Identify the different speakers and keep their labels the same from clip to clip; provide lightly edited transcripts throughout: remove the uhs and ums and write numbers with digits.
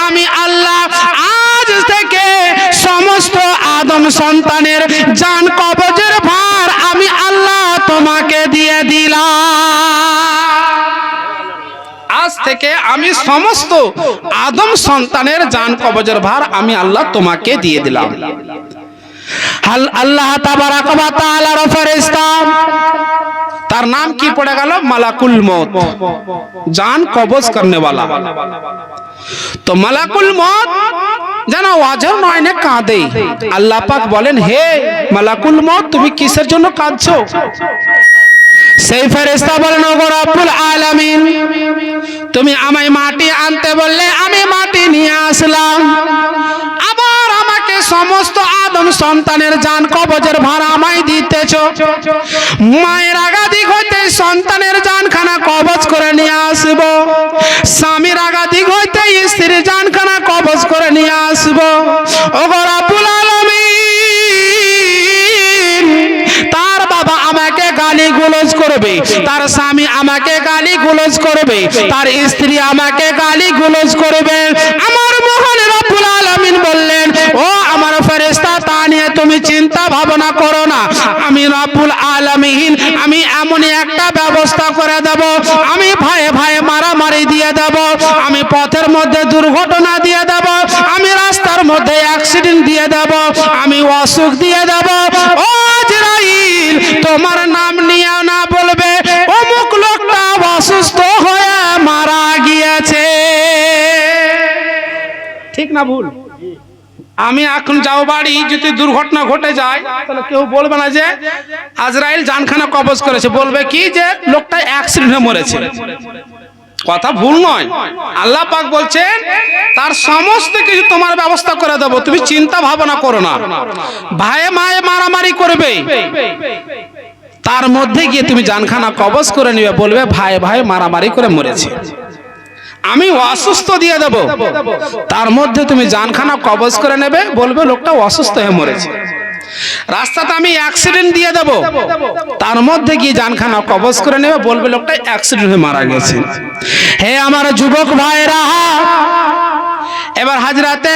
Speaker 1: আমি আল্লাহ আজ থেকে সমস্ত আদম সন্তানের জান কবজের ভার আমি আল্লাহ তোমাকে দিয়ে দিলাম। আজ থেকে আমি সমস্ত আদম সন্তানের জান কবজের ভার আমি আল্লাহ তোমাকে দিয়ে দিলাম। আল্লাহ তাবারাক ওয়া তাআলার ফেরেশতা, তার নাম কি পড়ে গেল? মালাকুল মউত, জান কবজ করনে वाला। তো মালাকুল মউত যেন ওয়াজের নয়নে কাঁদে। আল্লাহ পাক বলেন, হে মালাকুল মউত, তুমি কিসের জন্য কাঁদছো? সেই ফেরেশতা বলেন, ওগো রব্বুল আলামিন, তুমি আমায় মাটি আনতে বললে, আমি মাটি নিয়ে আসলাম। আবার আমাকে সমস্ত আদম সন্তানের জান কবজের ভার আমায় দিতেছো। মায়ের আগাদিক হইতে সন্তানের জানখানা কবজ করে নিয়ে আসবো, স্বামীর আগাদিক হইতে স্ত্রীর জানখানা কবজ করে নিয়ে আসবো। ওগো রব্বুল আলামিন, তার বাবা আমাকে গালি গুলোজ করবে, তার স্বামী আমাকে গালি গুলোজ করবে, তার স্ত্রী আমাকে গালি গুলোজ করবে। আমার মহান রব্বুল আলামিন বললেন, ও আমার ফেরেশতা, তা নিয়ে তুমি চিন্তা ভাবনা করো না। আমি রব্বুল আলামিন আমি এমনই একটা ব্যবস্থা করে দেব, আমি ভয়ে ভয়ে মারামারি দিয়ে দেব, আমি পথের মধ্যে দুর্ঘটনা দিয়ে দেব, আমি রাস্তার মধ্যে অ্যাক্সিডেন্ট দিয়ে দেব, আমি অসুখ দিয়ে দেব। ও আজরাইল, তোমার নাম নিয়ে না বলবে অমুক লোকটা অসুস্থ হয়ে মারা গিয়েছে। ঠিক না ভুল? আমি এখন যাও বাড়ি, যদি দুর্ঘটনা ঘটে যায় তাহলে কেউ বলবে না যে আজরাইল জানখানা কবজ করেছে, বলবে কি যে লোকটা অ্যাক্সিডেন্টে মরেছে। কথা ভুল নয়। আল্লাহ পাক বলছেন তার সমস্ত কিছু তোমার ব্যবস্থা করে দেব, তুমি চিন্তা ভাবনা করো না। ভাইয়ে মায়ে মারামারি করবে, তার মধ্যে গিয়ে তুমি জানখানা কবজ করে নিবে, বলবে ভাই ভাই মারামারি করে মরেছে। আমি অসুস্থ দিয়ে দেব, তার মধ্যে তুমি জানখানা কবজ করে নেবে, বলবে লোকটা অসুস্থ হয়ে মরেছে। রাস্তাতে আমি অ্যাক্সিডেন্ট দিয়ে দেব, তার মধ্যে গিয়ে জানখানা কবজ করে নেবে, বলবে লোকটা অ্যাক্সিডেন্ট হয়ে মারা গেছে। হে আমার যুবক ভাইরা, এবার হযরতে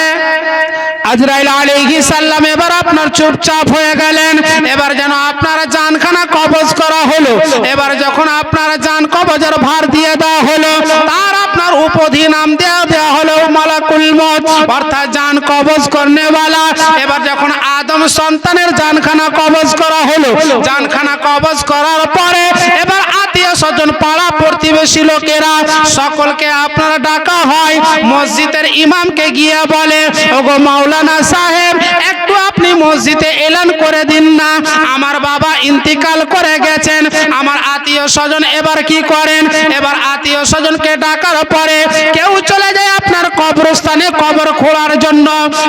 Speaker 1: আজরাইল আলাইহিস সালাম এবার আপনার চুপচাপ হয়ে গেলেন। এবার যেন আপনার জানখানা কবজ করা হলো। এবার যখন আপনার জান কবজের ভার দিয়ে দেওয়া হলো, তার আপনার উপাধি নাম দেওয়া হলো মালাকুল মউত, অর্থাৎ জান কবজ করনে वाला। এবার যখন আদম সন্তানের জানখানা কবজ করা হলো, জানখানা কবজ করার পরে এবার আত্মীয় স্বজন পাড়া প্রতিবেশী লোকেরা সকলকে আপনারা ডাকা হয়। মসজিদের ইমামকে গিয়ে বলে, ওগো মাওলানা সাহেব, একটু আপনি মসজিদে এলান করে দিন না, আমার বাবা ইন্তিকাল করে গেছেন। আমার আত্মীয় স্বজন এবার কি করেন? এবার আত্মীয় স্বজনকে ডাকার পরে কেউ চলে যায় আপনার কবরস্থানে কবর খোঁড়ার জন্য,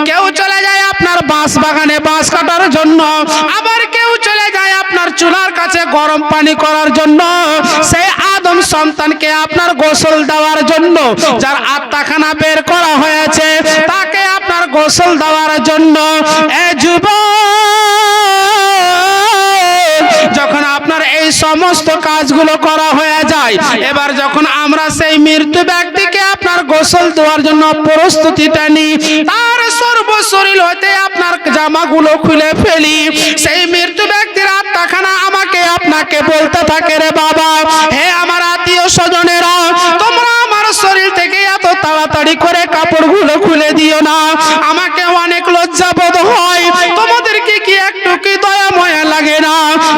Speaker 1: কেউ চলে যায় আপনার বাঁশ বাগানে বাঁশ কাটার জন্য, আবার কেউ চলে যায় আপনার চুলার কাছে গরম পানি করার জন্য, সেই আদম সন্তানকে আপনার গোসল দেওয়ার জন্য, যার আত্মাখানা বের করা হয়েছে তাকে আপনার গোসল দেওয়ার জন্য। এ যুবক, যখন আপনার এই সমস্ত কাজগুলো করা হয়ে যায়, এবার যখন আমরা সেই মৃত্যু ব্যক্তিকে আপনার গোসল দেওয়ার জন্য প্রস্তুতিটা নিই, তার সর্বশরীর হতে আপনার জামাগুলো খুলে ফেলি, সেই মৃত্যু ব্যক্তির আত্মাখানা আমাকে আপনাকে বলতে থাকে, রে বাবা, হে আমার আত্মীয় স্বজনেরা, তোমরা আমার শরীর থেকে এত তাড়াতাড়ি করে কাপড়গুলো খুলে দিও না, আমাকে অনেক লজ্জা বোধ হয়, তোমাদেরকে কি একটু কি দয়া মায়া লাগে না?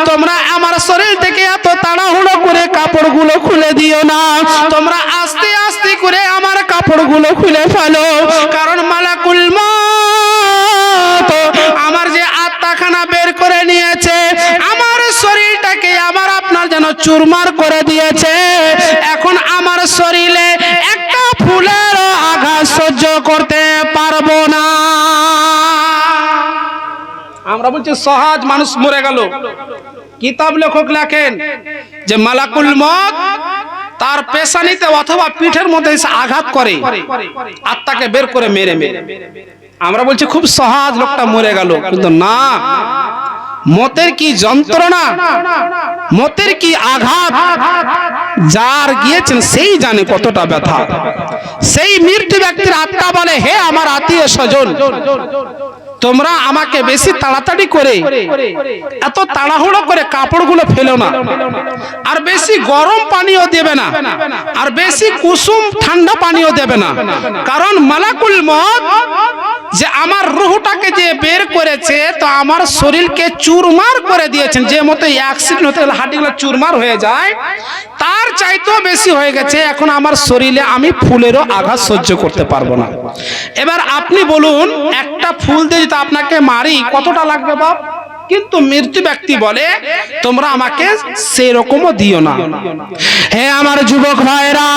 Speaker 1: তোমরা আমার শরীর থেকে এত তাড়াহুড়ো করে কাপড়গুলো খুলে দিও না, তোমরা আস্তে আস্তে করে আমার কাপড়গুলো খুলে ফেলো, কারণ মালাকুল মউত আমার যে আত্মাখানা বের করে নিয়েছে, আমার শরীরটাকে আমার আপনার যেন চুরমার করে দিয়েছে। এখন আমার শরীরে একটা ফুলের আঘাত সহ্য করতে পারবো না। আমরা বলছি সহজ মানুষ মরে গেল, কিতাব লেখক লেখেন যে মালাকুল মউত তার পেশানিতে অথবা পিঠের মধ্যে এসে আঘাত করে আত্মাকে বের করে মেরে মেরে। আমরা বলছি খুব সহজ, লোকটা মরে গেল, কিন্তু না, মতের কি যন্ত্রণা, মতের কি আঘাত, যার গিয়েছেন সেই জানে কতটা ব্যথা। সেই মৃত্যু ব্যক্তির আত্মা বলে, হে আমার আত্মীয় স্বজন, তোমরা আমাকে বেশি তাড়াতাড়ি করে, এত তাড়াহুড়ো করে কাপড়গুলো ফেলো না, আর বেশি গরম পানিও দেবে না, আর বেশি কুসুম ঠান্ডা পানিও দেবে না। কারণ মালাকুল মউত যে আমার রূহটাকে যে বের করেছে, তো আমার শরীরকে চুরমার করে দিয়েছেন। যে মতো অ্যাক্সিডেন্ট হতে গেলে হাড়িগুলো চুরমার হয়ে যায়, তার চাইতেও বেশি হয়ে গেছে। এখন আমার শরীরে আমি ফুলেরও আঘাত সহ্য করতে পারবো না। এবার আপনি বলুন, একটা ফুল দিয়ে যদি আপনাকে মারি কতটা লাগবে বাপ? কিন্তু মৃত্যু ব্যক্তি বলে, তোমরা আমাকে সেই রকমও দিও না। হে আমার যুবক ভাইরা,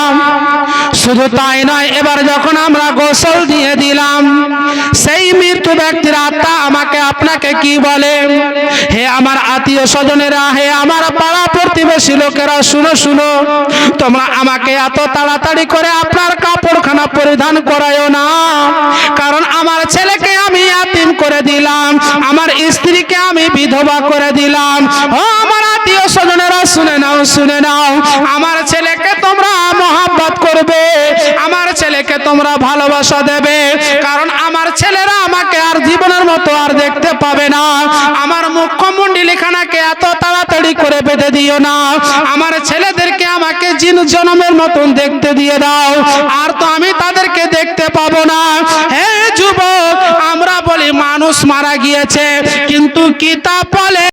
Speaker 1: শুধু তাই নয়, এবার যখন আমরা গোসল দিয়ে দিলাম, সেই মৃত্যু ব্যক্তির আত্মা আমাকে আপনাকে কি বলে? হে আমার আত্মীয় স্বজনেরা, হে আমার পাড়া প্রতিবেশী লোকেরা, শুনো শুনো, তোমরা আমাকে এত তাড়াতাড়ি করে আপনার কাপড়খানা পরিধান করায়ও না। কারণ আমার ছেলেকে আমি ইয়াতীম করে দিলাম, আমার স্ত্রীকে আমি বিধবা করে দিলাম। ও আমার আত্মীয় স্বজনেরা, শুনে নাও, শুনে নাও, আমার ছেলেকে তোমরা মহব্বত করবে, আমার ছেলেকে তোমরা ভালোবাসা দেবে। কারণ আমার ছেলেরা আমাকে আর জীবনের মতো আর দেখতে পাবে না। আমার মুখমণ্ডলীখানাকে এত তাড়াতাড়ি করে বেঁধে দিও না। আমার ছেলেদেরকে আমাকে জিন জনমের মতন দেখতে দিয়ে দাও, আর তো আমি তাদেরকে দেখতে পাবো না। হে যুবক, আমরা বলি মানুষ মারা গিয়েছে, কিন্তু কিতাব বলে